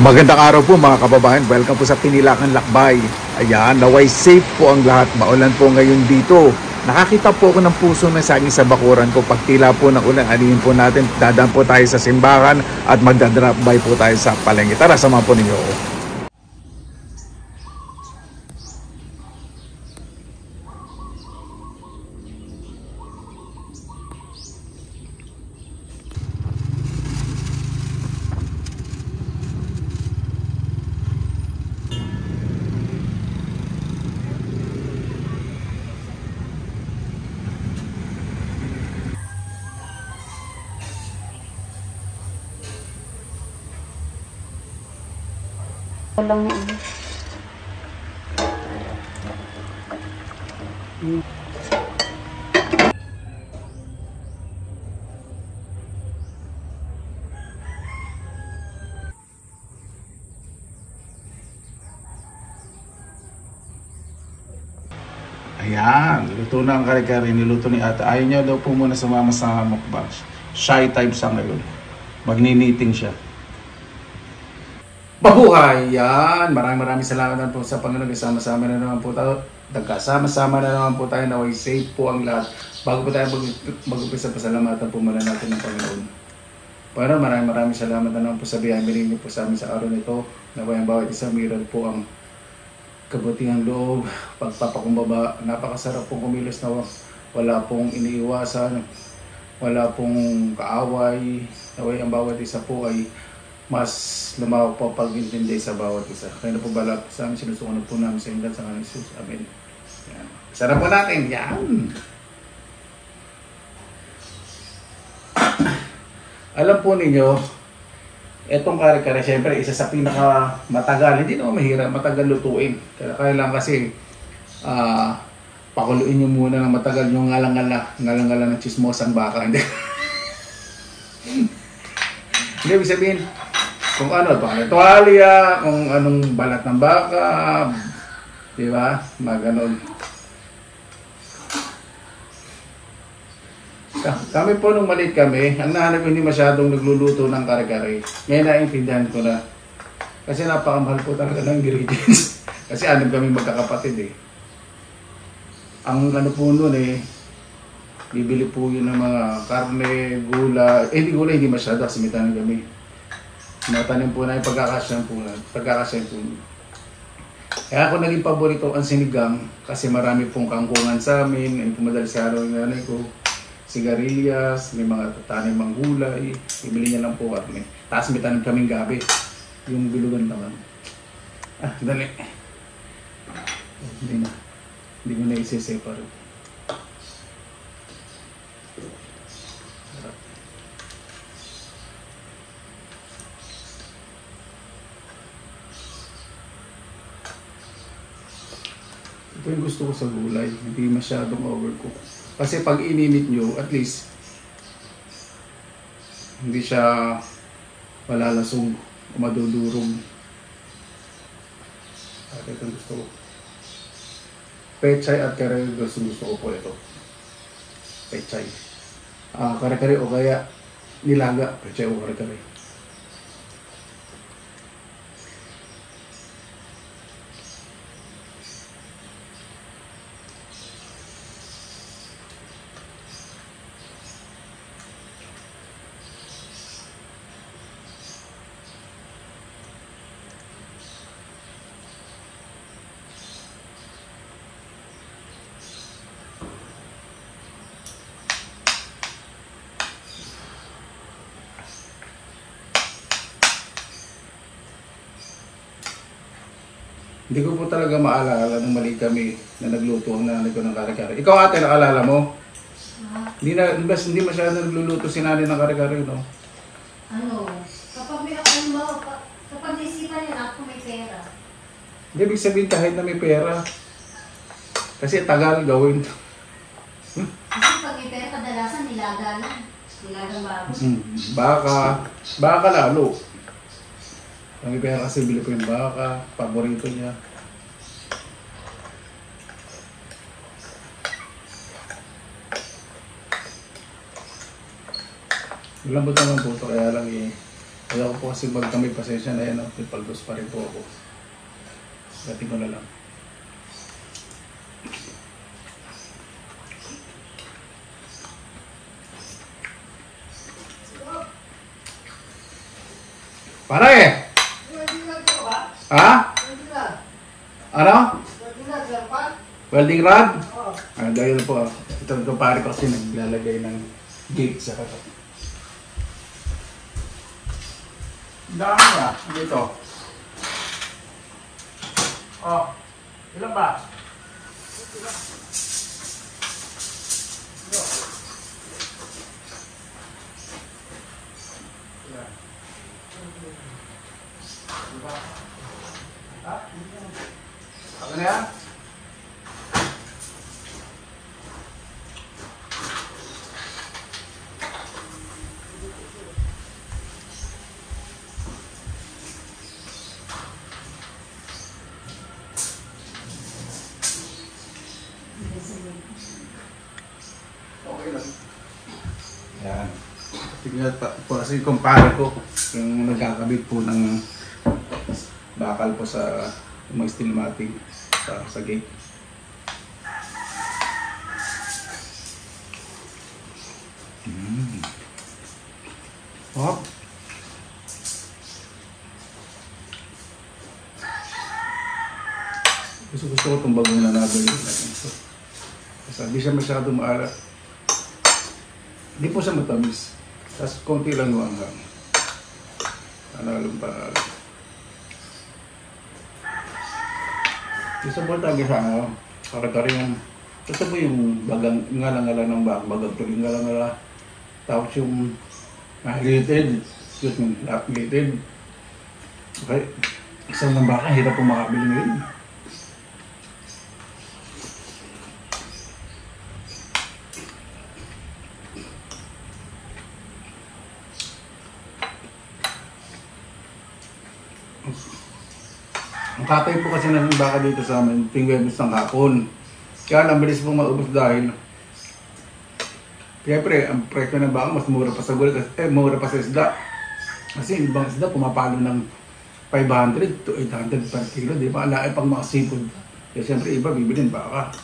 Magandang araw po mga kababayan. Welcome po sa Pinilakan Lakbay. Ayan, naway safe po ang lahat. Maulan po ngayon dito. Nakakita po ako ng puso ng saging sa bakuran ko. Pag tila po ng ulan, alihin po natin. Dadaan po tayo sa simbahan at magdadrop by po tayo sa palengke. Tara, samahan po ninyo ako. Walang Ayan, luto na ang kare-kare. Niluto ni ate. Ayaw niya daw po muna sumama sa mukbang. Shy type sa ngayon. Magniniting siya. Mabuhay! Yan! Maraming salamat na po sa Panginoon. Kasama-sama na naman po tayo. Nagkasama-sama na naman po tayo. Naway safe po ang lahat. Bago po tayo mag-upisa, pasalamatan po muna natin ng Panginoon. Pero maraming salamat na naman po sa biyaya niyo po sa amin sa araw nito. Naway ang bawat isa meron po ang kabutihang loob, pagpapakumbaba. Napakasarap pong kumilos na wala pong iniiwasan, wala pong kaaway. Naway ang bawat isa po ay mas lumawak po pag-intindi sa bawat isa. Kaya na po bala sa amin, sinusukunan po namin sa inyo sa kanang Jesus. Amen. Yan. Sarap po natin. Yan. Alam po ninyo, etong kare-kare, syempre, isa sa pinaka matagal, hindi naman mahirap, matagal lutuin. Kaya lang kasi, pakuluin nyo muna ng matagal yung ngalang-ngala ng chismosang baka. Hindi. Hindi, ibig sabihin, kung ano, tuwalya, kung anong balat ng baka, di ba? Maganon. Kami po nung maliit kami, ang nahanap hindi masyadong nagluluto ng kare-kare. Ngayon naiintindihan ko na. Kasi napakamahal po talaga ng ingredients. Kasi anim kami magkakapatid eh. Ang ano po nun eh, bibili po yun ng mga karne, gula. Eh di gula, hindi masyado kasi may tanim kami. Natanim po na yung pagkakasyan po. Kaya ako naging paborito ang sinigang kasi marami pong kangkungan sa amin. Ngayon pumadali sa araw ng nanay ko. Sigarilyas, may mga tanim ng gulay. Ibili niya lang po karne. Tapos may tanim kaming gabi. Yung bilugan naman. Dali. Hindi ko na isi-separate. Ito yung gusto ko sa gulay, hindi masyadong overcook. Kasi pag ininit nyo, at least, hindi siya malalasong o madudurog. At ito gusto ko. Pechay at kare gusto ko po ito. Pechay. Kare-kare o kaya nilaga. Pechay o kare-kare. Hindi ko po talaga maalala nung mali kami na nagluto ang nanay ko ng kare-kare. Ikaw ate, nakaalala mo? Hindi masyado nagluluto si nanay ng kare-kare, no? ano, kapag naisipan niya ako may pera. Hindi, ibig sabihin kahit na may pera. Kasi tagal gawin. Kasi pag may pera, kadalasan nilaga lang. Nilagang Baka lalo. Ang pera kasi bili ko yung baka, paborito niya. Lambot naman po ito, kaya lang Ayaw ko po kasi magkamay pasensya na yan. Paldos pa rin po ako. Gati ko na lang. Pare! Ha? Ano? Welding rod? Dahil po. Ito pare ko kasi naglalagay ng gate sa kato. Dami na. Dito. Oh. Ilan ba? Ako na yan? Okay lang. Yan. Tignan po kasi kumpare ko yung nagkakabit po ng bakal po sa mga steel matting sa gate. Oh. Gusto ko itong bagong nanabali natin ito. Kasi hindi siya masyadong maalat. Hindi po siya matamis. Tapos konti lang yung hanggang. Panalong panalo. Isa po lagi sa kare-kare yung ito po yung bagang ngala-ngala ng bagang tuloy ngala-ngala. Tapos yung related, excuse me, related. Okay, isang ng baka, hirap po makabili ngayon. Ang katay po kasi ng baka dito sa amin, tingwebos ng hapon. Kaya lang, bilis po maubos dahil siyempre, ang presyo ng baka mas mura pa sa gulay, mura pa sa isda. Kasi ibang isda pumapalo ng 500 to 800 per kilo, di ba? Alay pang mga seafood. Kaya siyempre, iba bibilin baka.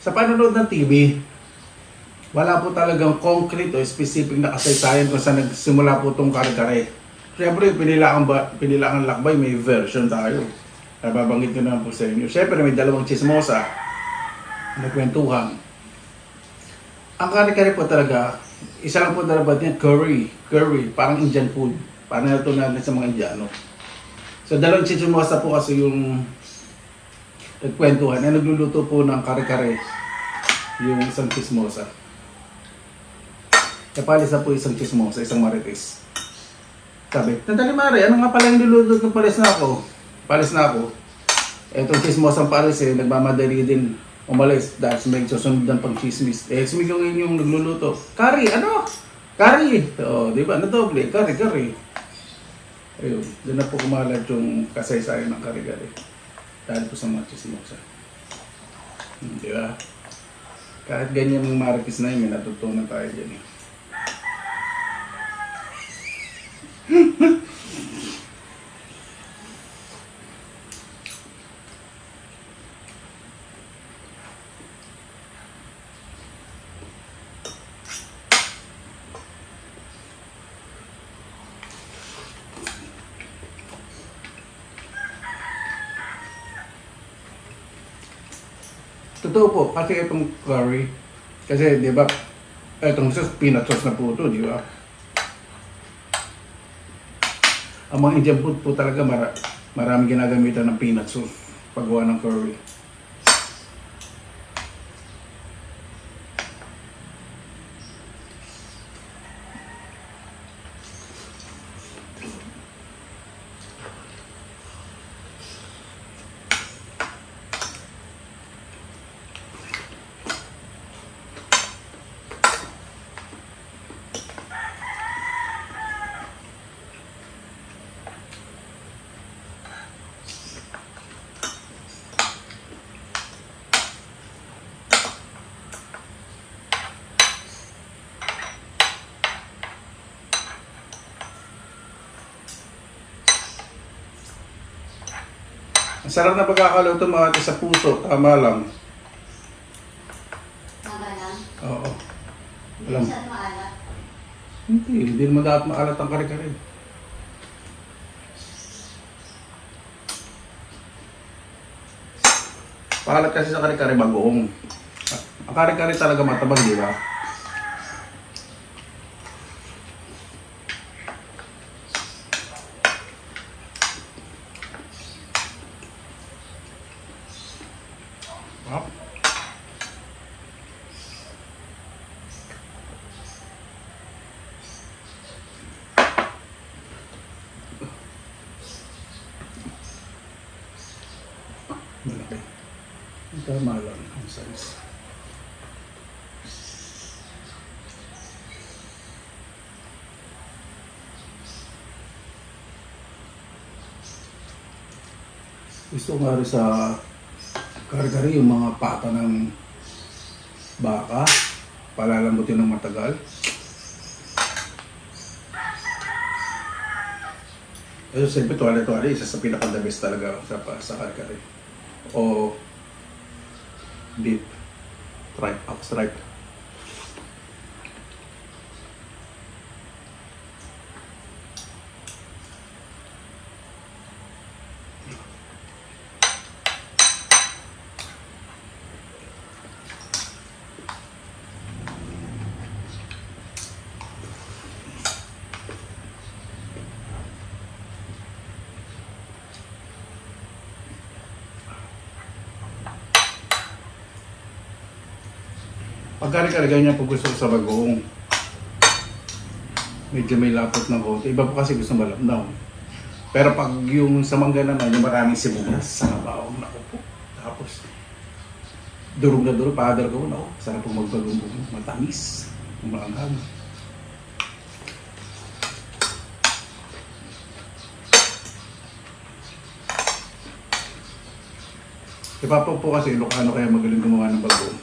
Sa panonood ng TV, wala po talagang concrete o specific na kasaysayan kung saan nagsimula po itong kare-kare. Siyempre, pinilaang lakbay, may version tayo. Nababanggit ko naman po sa inyo. Siyempre, may dalawang chismosa na kwentuhan. Ang kare-kare po talaga, isa lang po talaga niya, curry, parang Indian food. Parang ito natin sa mga Indiano. So, dalawang chismosa po kasi yung nagkwentuhan na nagluluto po ng kare-kare yung isang chismosa. Kapalis na po isang chismosa, isang marites. Sabi, Natalie Mare, ano nga pala yung niluluto ng palis na ako? Palis na ako. Etong chismosang palis nagmamadali din umalis dahil may susunod pang chismis. Sumigawin yung nagluluto. Curry, ano? Curry! O, di ba? Nadoble, curry. Ayun, doon na po kumalat yung kasaysayan ng kare-kare. Dahil po sa mga chismosa. Di ba? Kahit ganyan ng marites na yun, may natutunan tayo dyan eh. Totoo po, kasi itong curry, kasi di ba, itong sauce, peanut sauce na po ito, di ba? Ang mga Indian food po talaga, maraming ginagamitan ng peanut sauce paggawa ng curry. Masarap na pagkakaluto mga ate sa puso. Tama lang. Magalang. Oo. Hindi Alam. masyado maalat. Hindi naman dapat maalat ang kare-kare. Paalat kasi sa kare-kare bagoong. Ang kare-kare talaga matabang, di ba? Wow. Malaki. Tama lang ang size. Gusto ko nga rin sa kare-kare yung mga pata ng baka, palalambutin ng matagal. Pero siyempre tuwali-tuwali, isa sa pinaka-the best talaga sa kare-kare. O beef stripe, up stripe. Pag kare-kare ganyan po gusto ko sa bagoong. Medyo may lapot ng konti. Iba po kasi gusto malapdaw. Pero pag yung sa mangga naman, yung maraming sibuyas sa baong, naku po. Tapos, durog na durog, paadar ko, naku, sarap po magbagong matamis. Umaanghang. Iba po kasi Ilocano kaya magaling gumawa ng bagoong.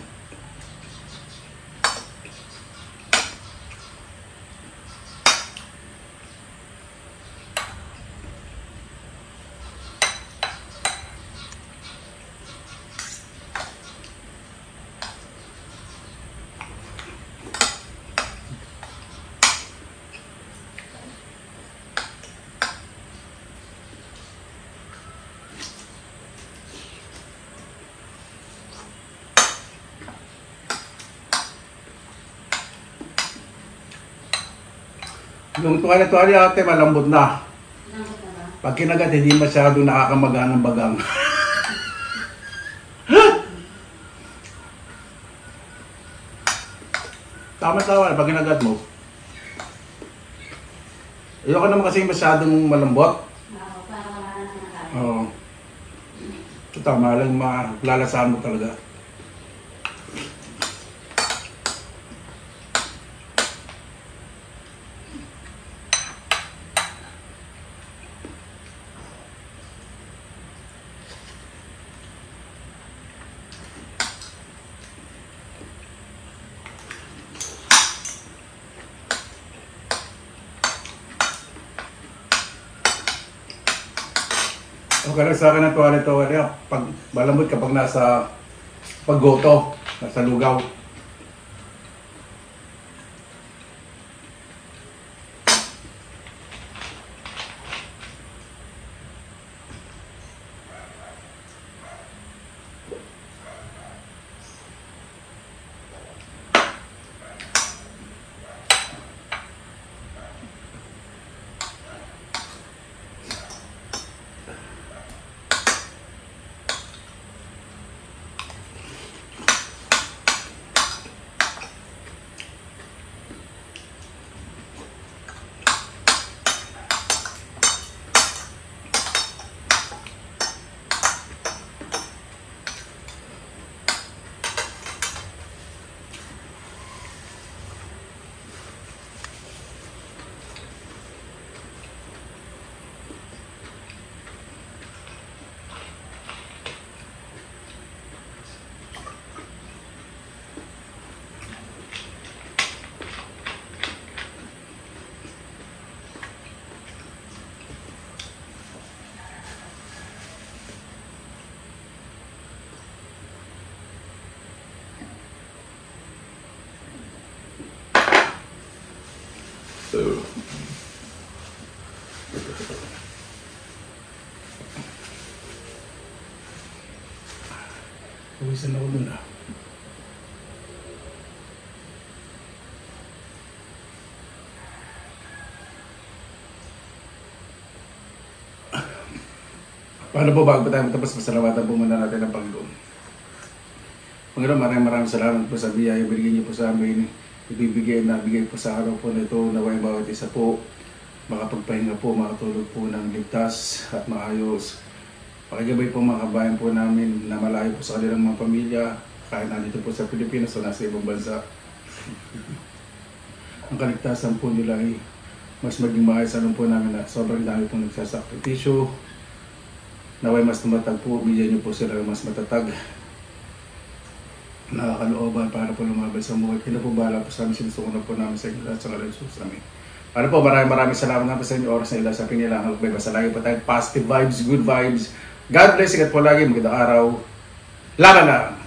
Yung tuwali-tuwali ate, malambot na. Lambot na ba? Pag kinagat, hindi masyadong nakakamagaan ng bagang. Tama-tama, pag kinagat mo. Ayoko naman kasi masyadong malambot. Oo, para wala na ng kain. Oo. Tama lang, malalasahan mo talaga. Okay lang sa akin ng tuwali-tuwali. Pag malambot kapag nasa paggoto, nasa lugaw. Pawisan ako dun ah. Paano po bago tayo matapos, pasalamatan po muna natin ang Panginoon. Panginoon, maraming salamat po sa biyaya binigay niyo po sa amin. Nabigay po sa araw po na ito, naway bawat isa po makapagpahinga po, makatulog po ng ligtas at maayos. Pakigabay po mga kabayan po namin na malayo po sa kanilang mga pamilya, kahit nandito po sa Pilipinas o nasa ibang bansa. Ang kaligtasan po nila ay mas maging maayos. Alam po namin na sobrang dami po nagsasakripisyo. Naway mas tumatag po, bigyan niyo po sila mas matatag nakakalooban para po lumabas sa buhay. Kaya po bahala po sa amin, sinusukunan po namin sa inyo lahat sa ngalan Jesus. Amen. Ano po, maraming salamat na po sa inyo oras na ila sa pinilang halakbay. Basta lagi po tayo positive vibes, good vibes. God bless, ingat po lagi, magandang araw. Laban lang!